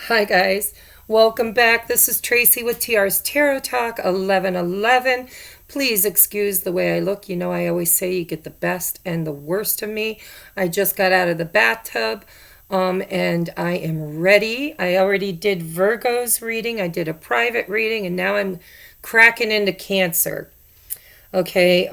Hi, guys. Welcome back. This is Tracy with TR's Tarot Talk 1111. Please excuse the way I look. You know, I always say you get the best and the worst of me. I just got out of the bathtub and I am ready. I already did Virgo's reading, I did a private reading, and now I'm cracking into Cancer. Okay,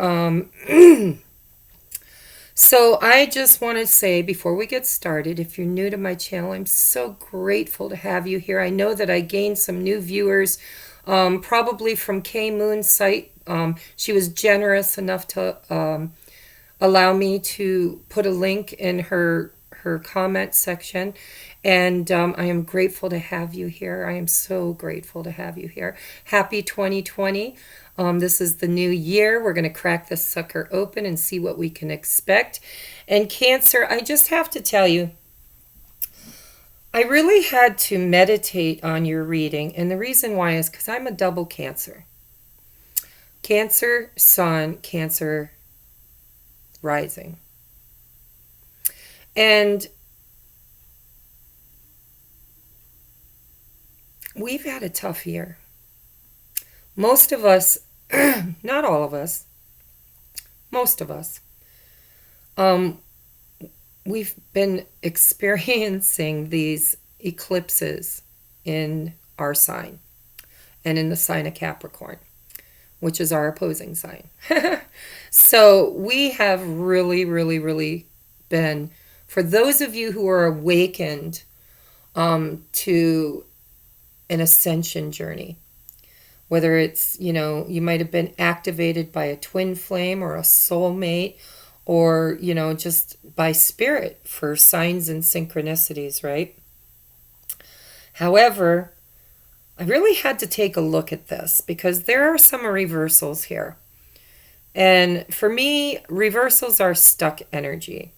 so I just want to say before we get started, if you're new to my channel, I'm so grateful to have you here. I know that I gained some new viewers, probably from K Moon's site. She was generous enough to allow me to put a link in her comment section. And I am grateful to have you here. I am so grateful to have you here. Happy 2020. This is the new year. We're going to crack this sucker open and see what we can expect. And Cancer, I just have to tell you, I really had to meditate on your reading. And the reason why is because I'm a double Cancer. Cancer Sun, Cancer Rising. And we've had a tough year. Most of us, not all of us, most of us, we've been experiencing these eclipses in our sign and in the sign of Capricorn, which is our opposing sign. So we have really, really, really been, for those of you who are awakened to an ascension journey, whether it's, you might have been activated by a twin flame or a soulmate, or, just by spirit for signs and synchronicities, right? However, I really had to take a look at this because there are some reversals here. And for me, reversals are stuck energy.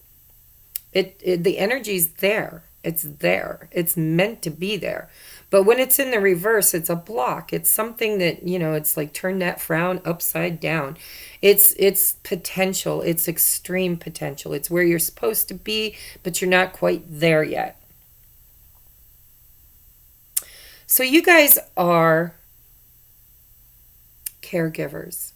The energy's there. It's there. It's meant to be there. But when it's in the reverse, it's a block. It's something that, it's like turn that frown upside down. It's potential. It's extreme potential. It's where you're supposed to be, but you're not quite there yet. So you guys are caregivers.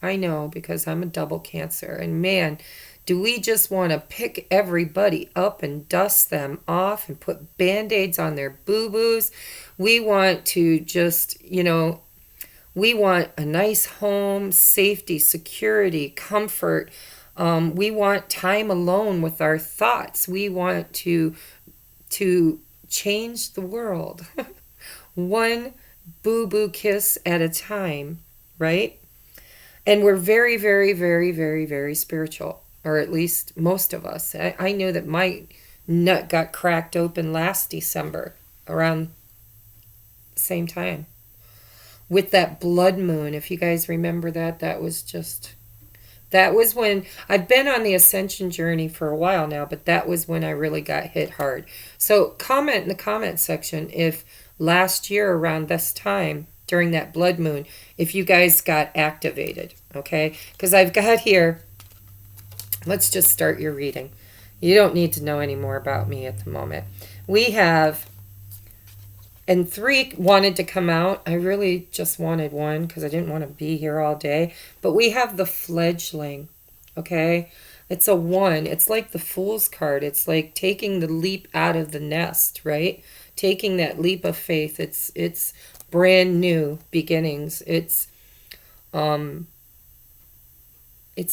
I know, because I'm a double Cancer. And man, do we just want to pick everybody up and dust them off and put band-aids on their boo-boos. We want to just, we want a nice home, safety, security, comfort. We want time alone with our thoughts. We want to change the world. One boo-boo kiss at a time, right? And we're very, very, very, very, very spiritual, or at least most of us. I knew that my nut got cracked open last December around the same time with that blood moon. If you guys remember that was when I've been on the ascension journey for a while now, but that was when I really got hit hard. So comment in the comment section if last year around this time, during that blood moon, if you guys got activated, okay? Because I've got here, let's just start your reading. You don't need to know any more about me at the moment. We have, and 3 wanted to come out. I really just wanted 1 because I didn't want to be here all day. But we have the fledgling, okay? It's a 1. It's like the Fool's card. It's like taking the leap out of the nest, right? Taking that leap of faith. It's brand new beginnings. It's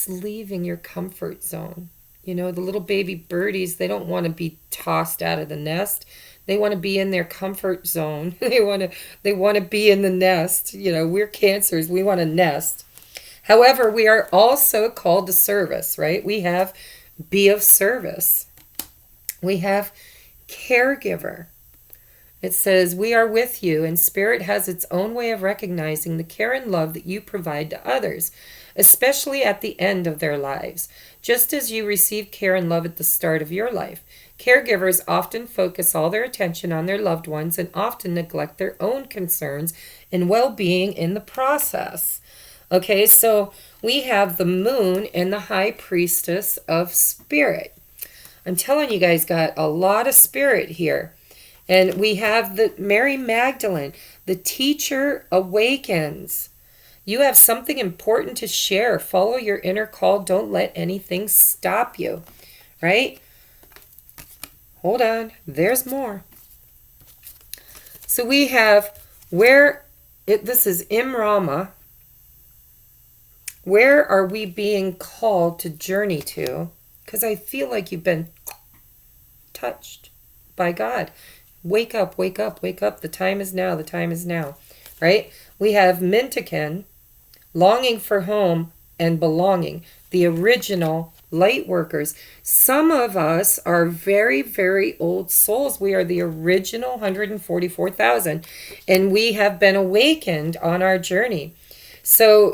leaving your comfort zone. The little baby birdies, they don't want to be tossed out of the nest. They want to be in their comfort zone. They want to be in the nest. We're Cancers. We want to nest. However, we are also called to service, right? We have be of service. We have caregiver. It says, we are with you, and spirit has its own way of recognizing the care and love that you provide to others, especially at the end of their lives, just as you receive care and love at the start of your life. Caregivers often focus all their attention on their loved ones and often neglect their own concerns and well-being in the process. Okay, so we have the moon and the high priestess of spirit. I'm telling you guys, got a lot of spirit here. And we have the Mary Magdalene, the teacher awakens. You have something important to share. Follow your inner call. Don't let anything stop you, right? Hold on. There's more. So we have this is Imrama. Where are we being called to journey to? Because I feel like you've been touched by God. Wake up, wake up, wake up. The time is now. The time is now. Right? We have Mintaken, longing for home and belonging. The original light workers. Some of us are very, very old souls. We are the original 144,000. And we have been awakened on our journey. So,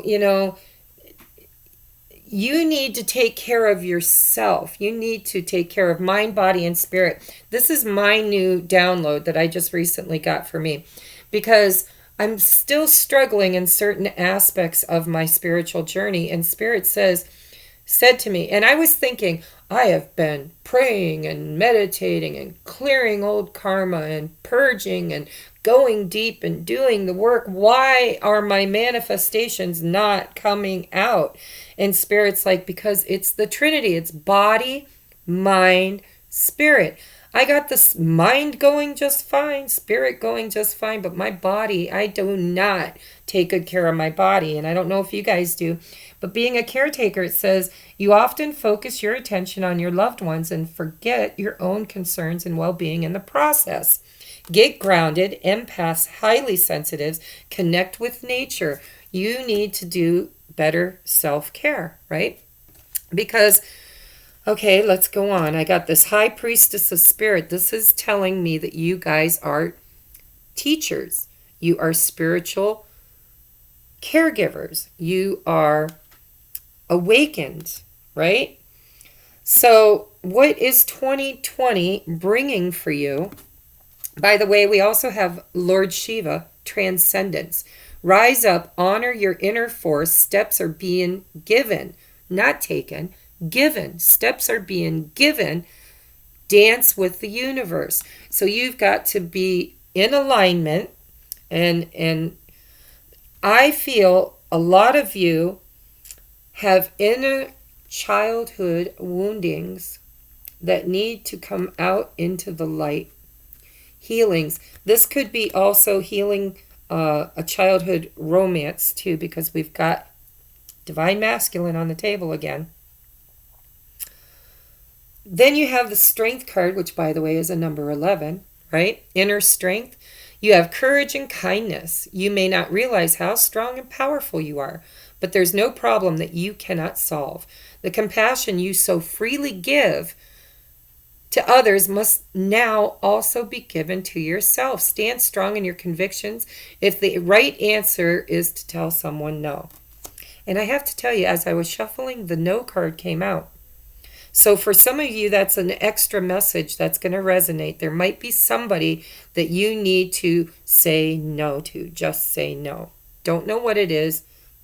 you need to take care of yourself. You need to take care of mind, body, and spirit. This is my new download that I just recently got for me, because I'm still struggling in certain aspects of my spiritual journey. And Spirit said to me, and I was thinking, I have been praying and meditating and clearing old karma and purging and going deep and doing the work. Why are my manifestations not coming out? And Spirit's like, because it's the Trinity. It's body, mind, spirit. I got this mind going just fine, spirit going just fine, but my body, I do not take good care of my body. And I don't know if you guys do, but being a caretaker, it says you often focus your attention on your loved ones and forget your own concerns and well-being in the process. Get grounded, empaths, highly sensitives, connect with nature. You need to do better self-care, right? Because, okay, let's go on. I got this high priestess of spirit. This is telling me that you guys are teachers. You are spiritual caregivers. You are awakened, right? So what is 2020 bringing for you? By the way, we also have Lord Shiva, transcendence. Rise up, honor your inner force. Steps are being given, not taken, given. Steps are being given. Dance with the universe. So you've got to be in alignment. And I feel a lot of you have inner childhood woundings that need to come out into the light. Healings. This could be also healing a childhood romance too, because we've got divine masculine on the table again. Then you have the strength card, which by the way is a number 11, right? Inner strength. You have courage and kindness. You may not realize how strong and powerful you are, but there's no problem that you cannot solve. The compassion you so freely give to others must now also be given to yourself. Stand strong in your convictions if the right answer is to tell someone no. And I have to tell you, as I was shuffling, the no card came out. So for some of you, that's an extra message that's going to resonate. There might be somebody that you need to say no to. Just say no. Don't know what it is.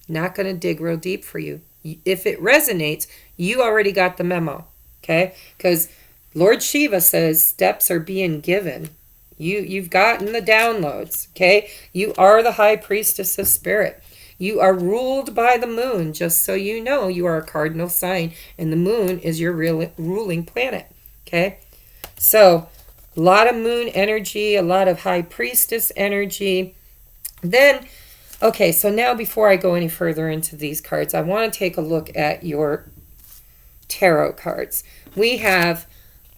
Not going to dig real deep for you. If it resonates, you already got the memo. Okay? Because Lord Shiva says steps are being given. You've gotten the downloads, okay? You are the high priestess of spirit. You are ruled by the moon, just so you know. You are a cardinal sign, and the moon is your ruling planet, okay? So, a lot of moon energy, a lot of high priestess energy. Then, okay, so now before I go any further into these cards, I want to take a look at your tarot cards. We have,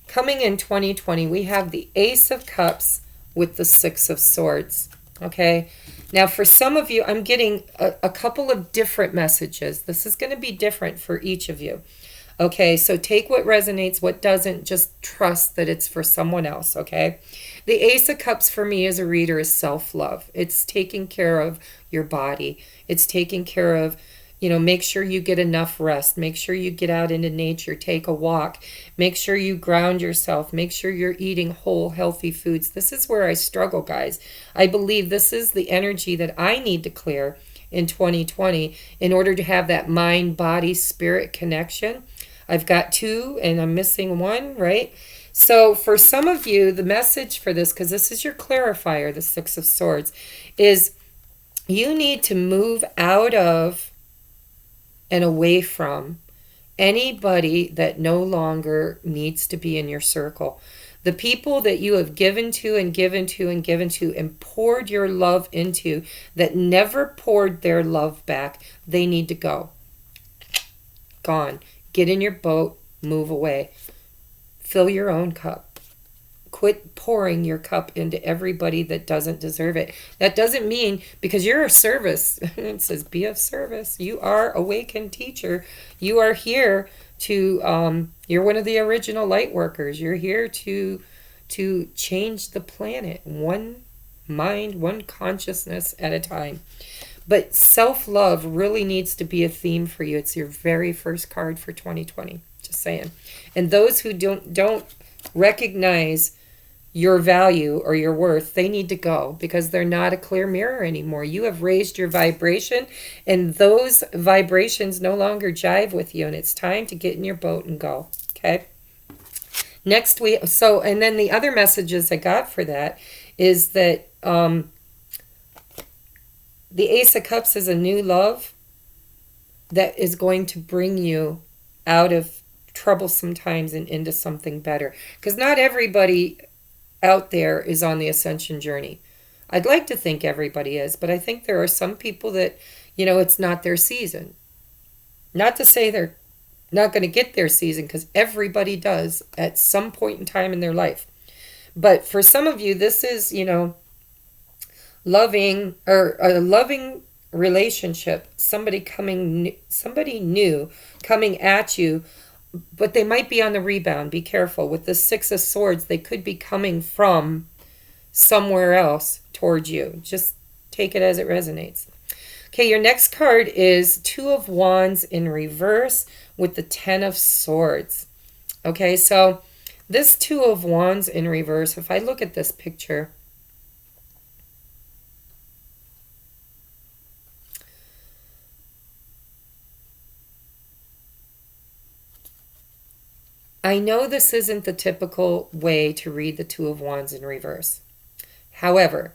coming in 2020, we have the Ace of Cups with the Six of Swords, okay? Now, for some of you, I'm getting a couple of different messages. This is going to be different for each of you. Okay, so take what resonates, what doesn't. Just trust that it's for someone else, okay? The Ace of Cups for me as a reader is self-love. It's taking care of your body. It's taking care of, make sure you get enough rest. Make sure you get out into nature. Take a walk. Make sure you ground yourself. Make sure you're eating whole, healthy foods. This is where I struggle, guys. I believe this is the energy that I need to clear in 2020 in order to have that mind, body, spirit connection. I've got two and I'm missing one, right? So for some of you, the message for this, because this is your clarifier, the Six of Swords, is you need to move out of and away from anybody that no longer needs to be in your circle. The people that you have given to and given to and given to and poured your love into that never poured their love back, they need to go. Gone. Get in your boat, move away. Fill your own cup. Quit pouring your cup into everybody that doesn't deserve it. That doesn't mean because you're a service. It says be of service. You are awakened teacher. You are here to, you're one of the original light workers. You're here to change the planet. One mind, one consciousness at a time. But self-love really needs to be a theme for you. It's your very first card for 2020. Just saying. And those who don't recognize your value or your worth, they need to go because they're not a clear mirror anymore. You have raised your vibration and those vibrations no longer jive with you, and it's time to get in your boat and go. Okay? Next week, and then the other messages I got for that is that the Ace of Cups is a new love that is going to bring you out of troublesome times and into something better. Because not everybody out there is on the ascension journey. I'd like to think everybody is, but I think there are some people that, it's not their season. Not to say they're not going to get their season, because everybody does at some point in time in their life. But for some of you, this is, loving or a loving relationship, somebody new coming at you, but they might be on the rebound. Be careful. With the Six of Swords, they could be coming from somewhere else towards you. Just take it as it resonates. Okay, your next card is Two of Wands in reverse with the Ten of Swords. Okay, so this Two of Wands in reverse, if I look at this picture, I know this isn't the typical way to read the Two of Wands in reverse. However,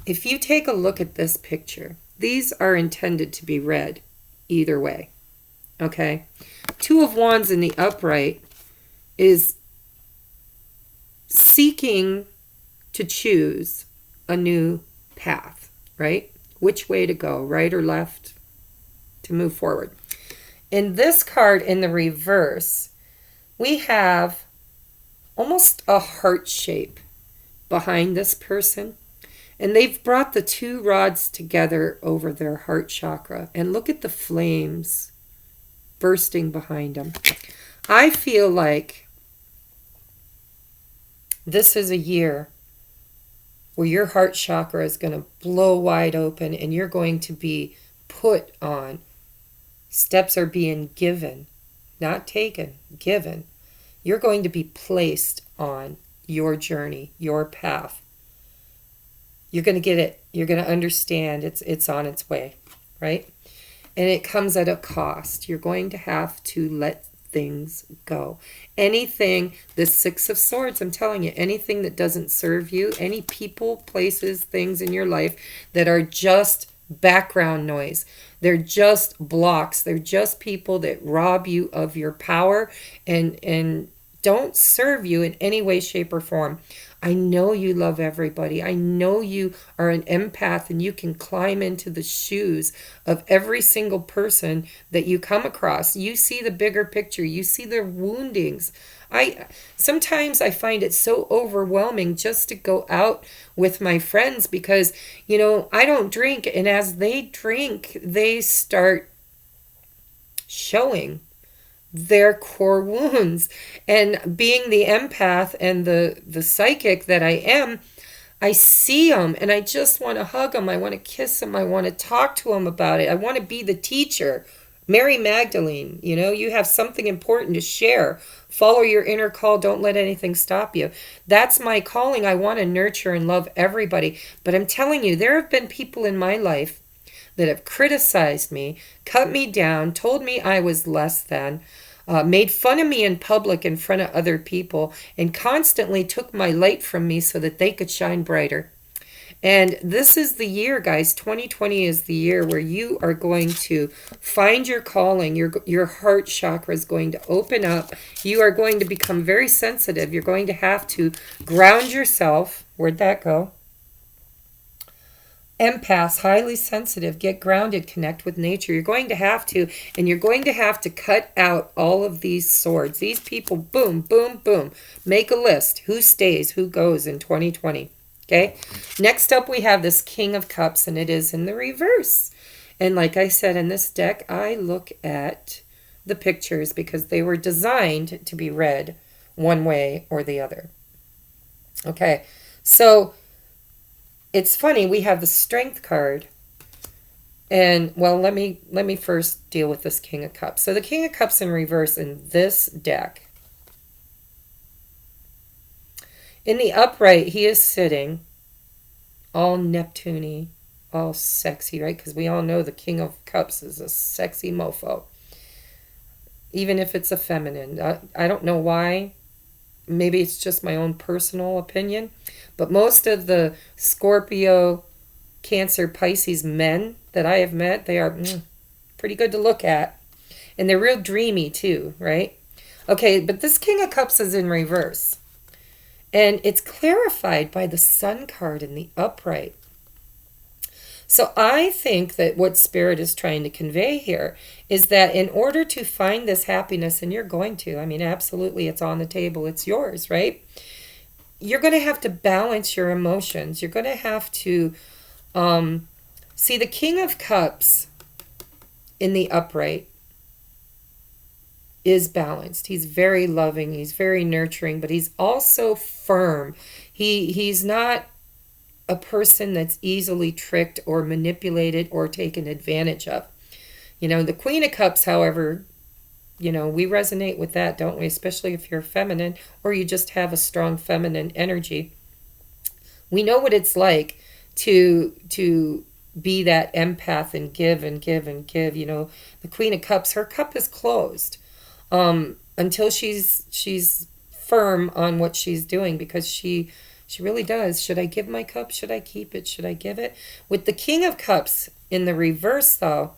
if you take a look at this picture, these are intended to be read either way. Okay? Two of Wands in the upright is seeking to choose a new path, right? Which way to go, right or left, to move forward. In this card in the reverse, we have almost a heart shape behind this person. And they've brought the two rods together over their heart chakra. And look at the flames bursting behind them. I feel like this is a year where your heart chakra is going to blow wide open and you're going to be put on. Steps are being given. Not taken, given. You're going to be placed on your journey, your path. You're going to get it. You're going to understand it's on its way, right? And it comes at a cost. You're going to have to let things go. Anything, the Six of Swords, I'm telling you, anything that doesn't serve you, any people, places, things in your life that are just background noise. They're just blocks. They're just people that rob you of your power and don't serve you in any way, shape, or form. I know you love everybody. I know you are an empath and you can climb into the shoes of every single person that you come across. You see the bigger picture. You see their woundings. Sometimes I find it so overwhelming just to go out with my friends because, I don't drink. And as they drink, they start showing their core wounds. And being the empath and the psychic that I am, I see them and I just want to hug them. I want to kiss them. I want to talk to them about it. I want to be the teacher. Mary Magdalene, you have something important to share. Follow your inner call. Don't let anything stop you. That's my calling. I want to nurture and love everybody. But I'm telling you, there have been people in my life that have criticized me, cut me down, told me I was less than. made fun of me in public in front of other people, and constantly took my light from me so that they could shine brighter. And this is the year, guys. 2020 is the year where you are going to find your calling. Your heart chakra is going to open up. You are going to become very sensitive. You're going to have to ground yourself. Where'd that go? Empaths, highly sensitive, get grounded, connect with nature. You're going to have to, and you're going to have to cut out all of these swords. These people, boom, boom, boom. Make a list. Who stays, who goes in 2020. Okay? Next up, we have this King of Cups, and it is in the reverse. And like I said, in this deck, I look at the pictures because they were designed to be read one way or the other. Okay, so it's funny, we have the Strength card. And, well, let me first deal with this King of Cups. So the King of Cups in reverse in this deck. In the upright, he is sitting all Neptune-y, all sexy, right? Because we all know the King of Cups is a sexy mofo. Even if it's a feminine. I don't know why. Maybe it's just my own personal opinion. But most of the Scorpio, Cancer, Pisces men that I have met, they are pretty good to look at. And they're real dreamy too, right? Okay, but this King of Cups is in reverse. And it's clarified by the Sun card in the upright. So I think that what Spirit is trying to convey here is that in order to find this happiness, and you're going to, I mean, absolutely, it's on the table, it's yours, right? You're going to have to balance your emotions. You're going to have to see the King of Cups in the upright is balanced. He's very loving. He's very nurturing, but he's also firm. He's not a person that's easily tricked or manipulated or taken advantage of. You know, the Queen of Cups, however, you know, we resonate with that, don't we? Especially if you're feminine or you just have a strong feminine energy. We know what it's like to be that empath and give and give and give. You know, the Queen of Cups, her cup is closed. Until she's firm on what she's doing, because she really does. Should I give my cup? Should I keep it? Should I give it? With the King of Cups in the reverse, though,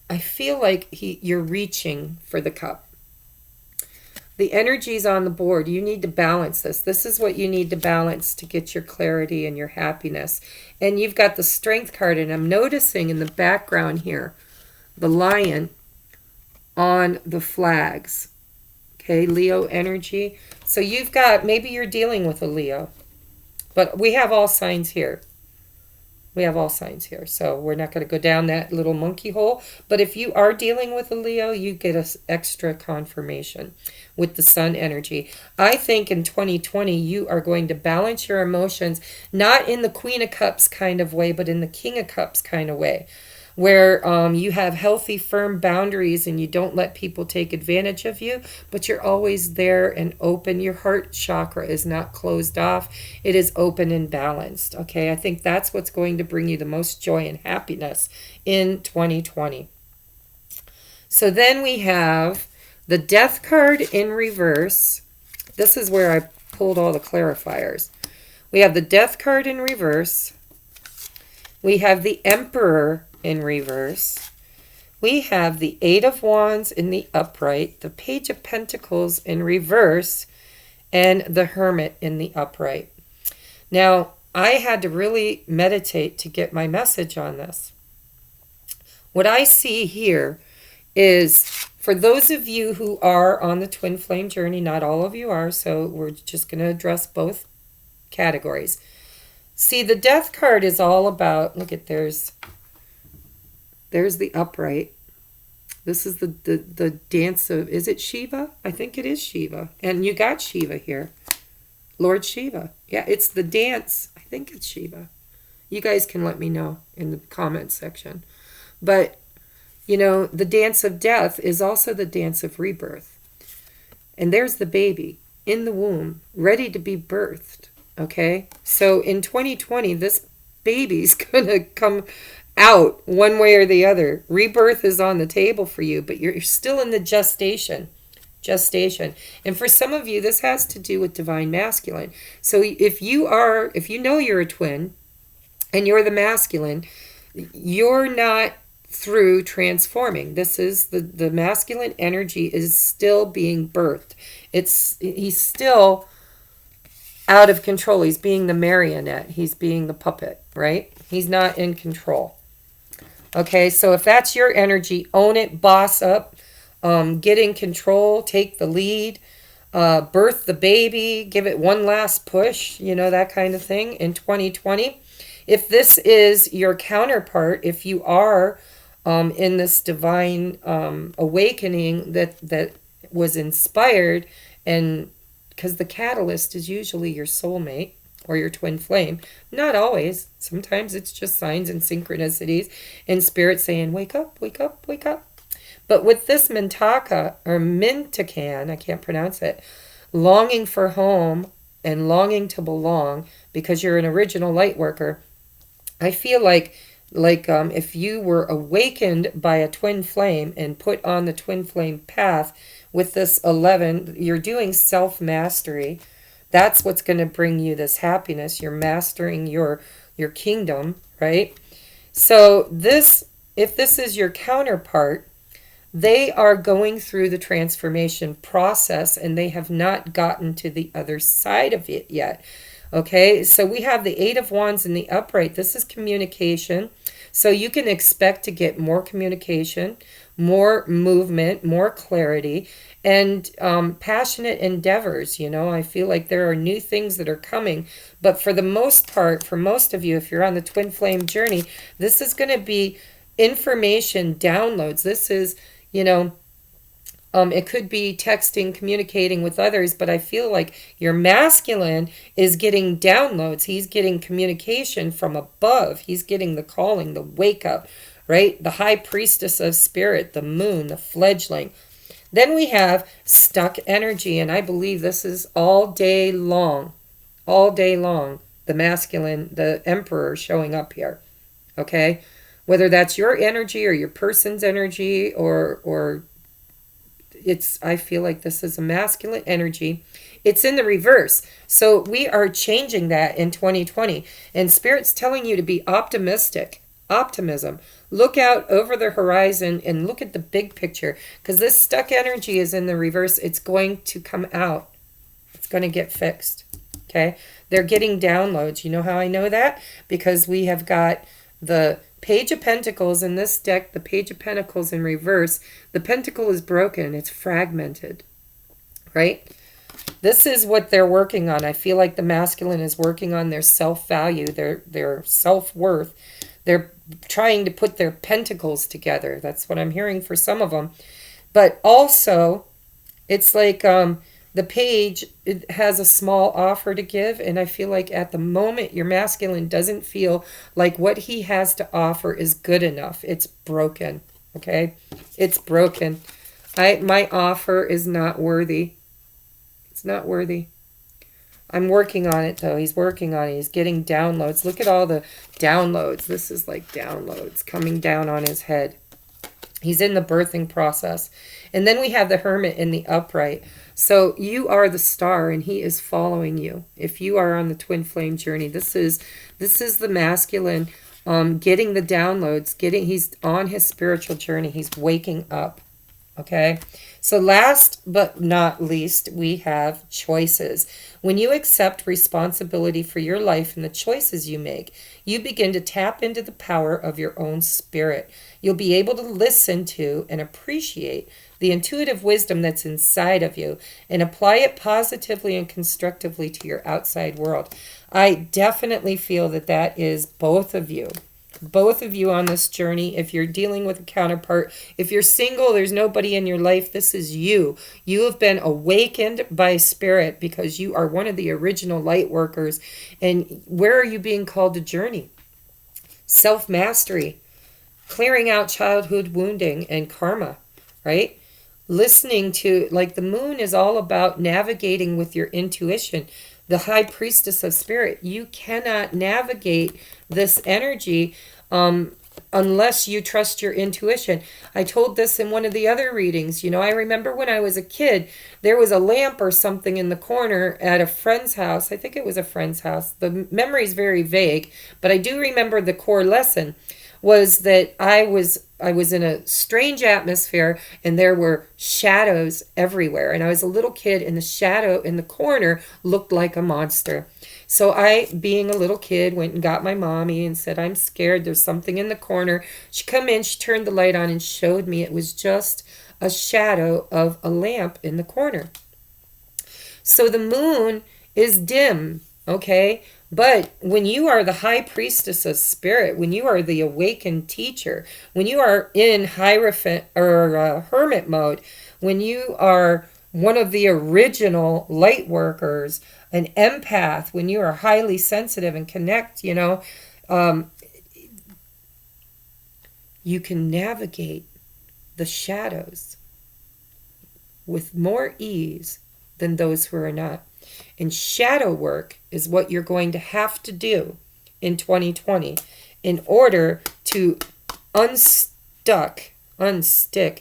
I feel like you're reaching for the cup. The energy's on the board. You need to balance this. This is what you need to balance to get your clarity and your happiness. And you've got the Strength card, and I'm noticing in the background here, the lion on the flags. Okay, Leo energy. So you've got, maybe you're dealing with a Leo. But we have all signs here. We have all signs here, so we're not going to go down that little monkey hole. But if you are dealing with a Leo, you get an extra confirmation with the Sun energy. I think in 2020, you are going to balance your emotions, not in the Queen of Cups kind of way, but in the King of Cups kind of way, where you have healthy, firm boundaries and you don't let people take advantage of you, but you're always there and open. Your heart chakra is not closed off. It is open and balanced, okay? I think that's what's going to bring you the most joy and happiness in 2020. So then we have the Death card in reverse. This is where I pulled all the clarifiers. We have the Death card in reverse. We have the Emperor in reverse. We have the Eight of Wands in the upright, the Page of Pentacles in reverse, and the Hermit in the upright. Now, I had to really meditate to get my message on this. What I see here is, for those of you who are on the twin flame journey, not all of you are, so we're just going to address both categories. See, the Death card is all about, look at, there's the upright. This is the dance of, is it Shiva? I think it is Shiva. And you got Shiva here. Lord Shiva. Yeah, it's the dance. I think it's Shiva. You guys can let me know in the comments section. But, you know, the dance of death is also the dance of rebirth. And there's the baby in the womb, ready to be birthed. Okay? So in 2020, this baby's going to come out one way or the other. Rebirth is on the table for you, but you're still in the gestation. And for some of you, this has to do with divine masculine. So if you know you're a twin and you're the masculine, you're not through transforming. This is the masculine energy is still being birthed. He's still out of control. He's being the marionette. He's being the puppet, right? He's not in control. Okay, so if that's your energy, own it, boss up, get in control, take the lead, birth the baby, give it one last push, that kind of thing in 2020. If this is your counterpart, if you are in this divine awakening that was inspired, and because the catalyst is usually your soulmate or your twin flame. Not always. Sometimes it's just signs and synchronicities and spirit saying, wake up, wake up, wake up. But with this Mintaka, or Mintakan, I can't pronounce it, longing for home and longing to belong because you're an original light worker, I feel like if you were awakened by a twin flame and put on the twin flame path with this 11, you're doing self-mastery. That's what's going to bring you this happiness. You're mastering your kingdom, right? So if this is your counterpart, they are going through the transformation process and they have not gotten to the other side of it yet. Okay, so we have the Eight of Wands in the upright. This is communication. So you can expect to get more communication, more movement, more clarity, and passionate endeavors. I feel like there are new things that are coming. But for the most part, for most of you, if you're on the twin flame journey, this is going to be information downloads. This is, it could be texting, communicating with others, but I feel like your masculine is getting downloads. He's getting communication from above. He's getting the calling, the wake up, right? The high priestess of spirit, the moon, the fledgling. Then we have stuck energy, and I believe this is all day long, the masculine, the emperor showing up here, okay? Whether that's your energy or your person's energy or I feel like this is a masculine energy. It's in the reverse. So we are changing that in 2020. And Spirit's telling you to be optimistic. Optimism. Look out over the horizon and look at the big picture. Because this stuck energy is in the reverse. It's going to come out. It's going to get fixed. Okay? They're getting downloads. You know how I know that? Because we have got the Page of Pentacles in this deck, the Page of Pentacles in reverse. The pentacle is broken. It's fragmented, right? This is what they're working on. I feel like the masculine is working on their self-value, their self-worth. They're trying to put their pentacles together. That's what I'm hearing for some of them. But also, it's like the page, it has a small offer to give, and I feel like at the moment your masculine doesn't feel like what he has to offer is good enough. It's broken, okay? It's broken. My offer is not worthy. It's not worthy. I'm working on it, though. He's working on it. He's getting downloads. Look at all the downloads. This is like downloads coming down on his head. He's in the birthing process. And then we have the Hermit in the upright. So you are the star and he is following you. If you are on the twin flame journey, this is the masculine getting the downloads, he's on his spiritual journey. He's waking up. Okay? So last but not least, we have choices. When you accept responsibility for your life and the choices you make, you begin to tap into the power of your own spirit. You'll be able to listen to and appreciate the intuitive wisdom that's inside of you and apply it positively and constructively to your outside world. I definitely feel that is both of you. Both of you on this journey. If you're dealing with a counterpart, if you're single, there's nobody in your life, this is you. You have been awakened by spirit because you are one of the original light workers. And where are you being called to journey? Self-mastery, clearing out childhood wounding and karma, right? Listening to, like the moon is all about navigating with your intuition. The high priestess of spirit, you cannot navigate this energy unless you trust your intuition. I told this in one of the other readings. I remember when I was a kid, there was a lamp or something in the corner at a friend's house. I think it was a friend's house. The memory is very vague, but I do remember the core lesson was that I was in a strange atmosphere and there were shadows everywhere. And I was a little kid and the shadow in the corner looked like a monster. So I, being a little kid, went and got my mommy and said, I'm scared. There's something in the corner. She come in, she turned the light on and showed me it was just a shadow of a lamp in the corner. So the moon is dim, okay? But when you are the high priestess of spirit, when you are the awakened teacher, when you are in hierophant or hermit mode, when you are one of the original light workers, an empath, when you are highly sensitive and connect, you can navigate the shadows with more ease than those who are not. And shadow work is what you're going to have to do in 2020 in order to unstick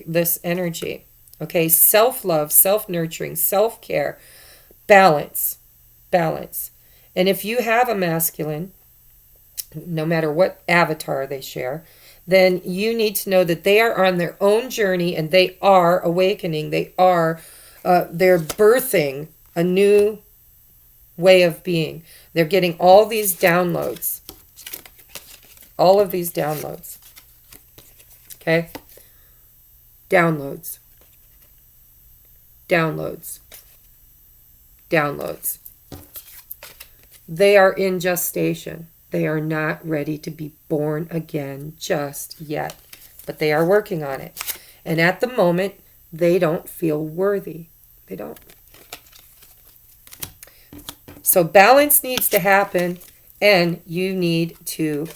this energy. Okay, self-love, self-nurturing, self-care, balance. And if you have a masculine, no matter what avatar they share, then you need to know that they are on their own journey and they are awakening. They're birthing a new way of being. They're getting all these downloads. All of these downloads. Okay? Downloads. They are in gestation. They are not ready to be born again just yet. But they are working on it. And at the moment, they don't feel worthy. They don't. So balance needs to happen, and you need to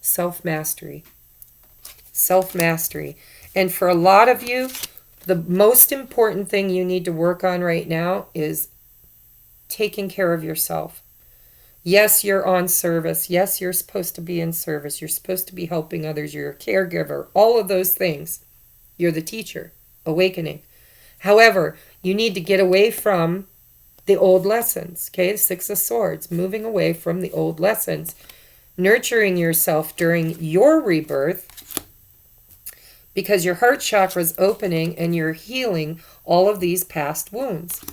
self-mastery. And for a lot of you, the most important thing you need to work on right now is taking care of yourself. Yes, you're on service. Yes, you're supposed to be in service. You're supposed to be helping others. You're a caregiver. All of those things. You're the teacher, awakening. However, you need to get away from the old lessons, okay? The Six of Swords, moving away from the old lessons, nurturing yourself during your rebirth because your heart chakra is opening and you're healing all of these past wounds.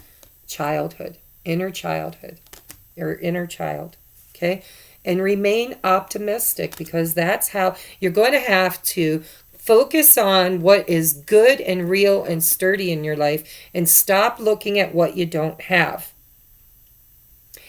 Childhood, inner child, okay? And remain optimistic because that's how you're going to have to focus on what is good and real and sturdy in your life and stop looking at what you don't have.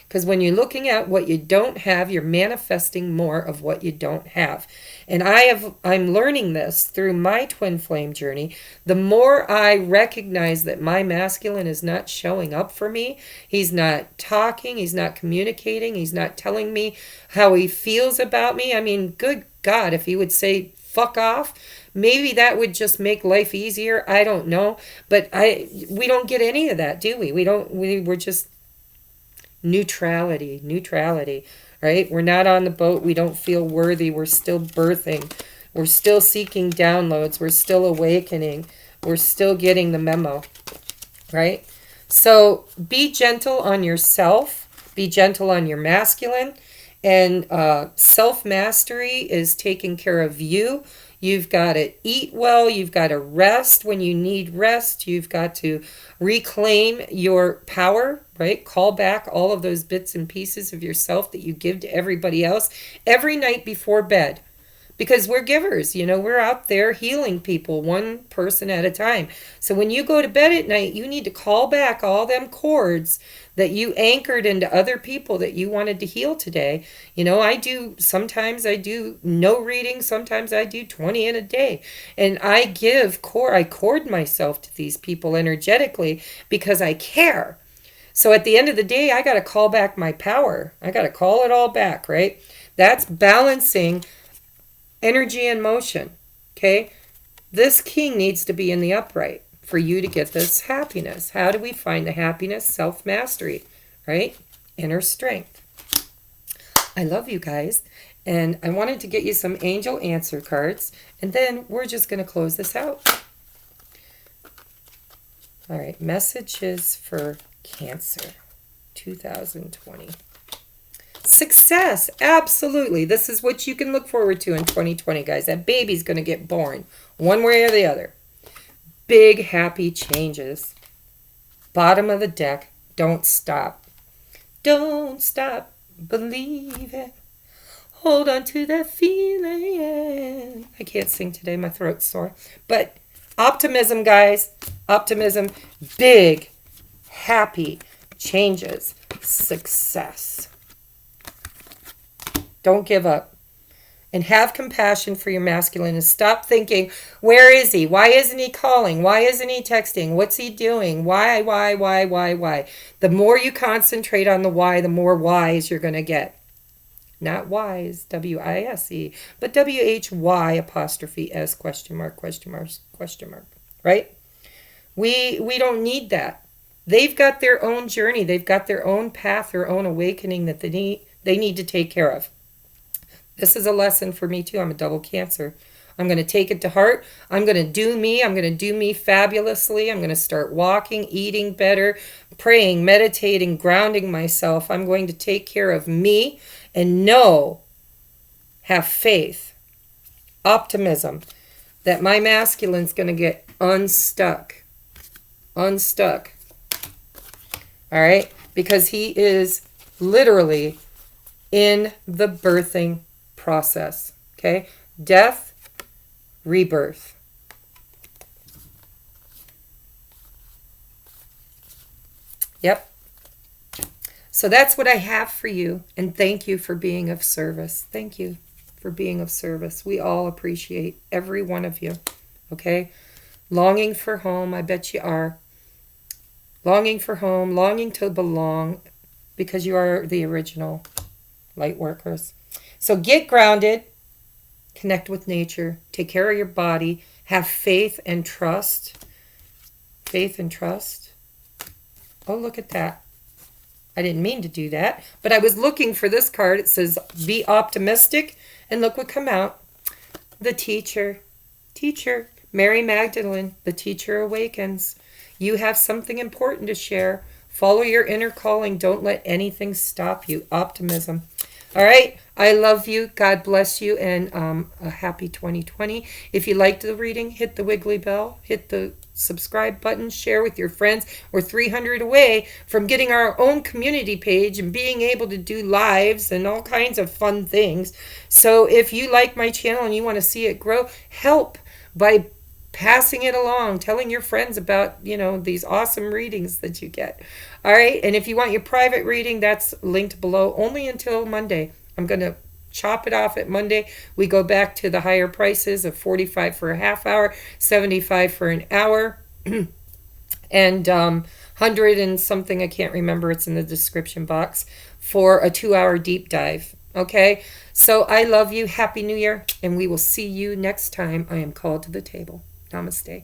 Because when you're looking at what you don't have, you're manifesting more of what you don't have. And I'm learning this through my twin flame journey. The more I recognize that my masculine is not showing up for me, he's not talking, he's not communicating, he's not telling me how he feels about me. I mean, good God, if he would say, fuck off, maybe that would just make life easier. I don't know. But we don't get any of that, do we? We're just neutrality, right? We're not on the boat. We don't feel worthy. We're still birthing. We're still seeking downloads. We're still awakening. We're still getting the memo, right? So be gentle on yourself. Be gentle on your masculine. And self-mastery is taking care of you. You've got to eat well. You've got to rest when you need rest. You've got to reclaim your power, right? Call back all of those bits and pieces of yourself that you give to everybody else every night before bed. Because we're givers, we're out there healing people one person at a time. So when you go to bed at night, you need to call back all them cords that you anchored into other people that you wanted to heal today. Sometimes I do no reading, sometimes I do 20 in a day. And I cord myself to these people energetically because I care. So at the end of the day, I got to call back my power. I got to call it all back, right? That's balancing energy and motion, okay? This king needs to be in the upright for you to get this happiness. How do we find the happiness? Self-mastery, right? Inner strength. I love you guys. And I wanted to get you some angel answer cards, and then we're just going to close this out. All right, messages for Cancer 2020. Success, absolutely. This is what you can look forward to in 2020, guys. That baby's going to get born one way or the other. Big, happy changes. Bottom of the deck, don't stop. Don't stop believing. Hold on to that feeling. I can't sing today, my throat's sore. But optimism, guys. Optimism. Big, happy changes. Success. Don't give up. And have compassion for your masculine and stop thinking, where is he? Why isn't he calling? Why isn't he texting? What's he doing? Why? The more you concentrate on the why, the more wise you're going to get. Not wise, W-I-S-E, but W-H-Y apostrophe S question mark, right? We don't need that. They've got their own journey. They've got their own path, their own awakening that they need to take care of. This is a lesson for me too. I'm a double Cancer. I'm going to take it to heart. I'm going to do me. I'm going to do me fabulously. I'm going to start walking, eating better, praying, meditating, grounding myself. I'm going to take care of me and have faith, optimism, that my masculine's going to get unstuck. All right? Because he is literally in the birthing process. Okay? Death, rebirth. Yep. So that's what I have for you. And thank you for being of service. Thank you for being of service. We all appreciate every one of you. Okay? Longing for home, I bet you are. Longing for home, longing to belong, because you are the original light workers. So get grounded, connect with nature, take care of your body, have faith and trust. Faith and trust. Oh, look at that. I didn't mean to do that, but I was looking for this card. It says, be optimistic, and look what come out. The teacher. Teacher. Mary Magdalene, the teacher awakens. You have something important to share. Follow your inner calling. Don't let anything stop you. Optimism. All right. I love you. God bless you. And a happy 2020. If you liked the reading, hit the wiggly bell. Hit the subscribe button. Share with your friends. We're 300 away from getting our own community page and being able to do lives and all kinds of fun things. So if you like my channel and you want to see it grow, help by passing it along, telling your friends about, these awesome readings that you get. All right. And if you want your private reading, that's linked below only until Monday. I'm going to chop it off at Monday. We go back to the higher prices of $45 for a half hour, $75 for an hour, and $100 and something, I can't remember, it's in the description box, for a 2-hour deep dive. Okay. So I love you. Happy New Year. And we will see you next time I am called to the table. Namaste.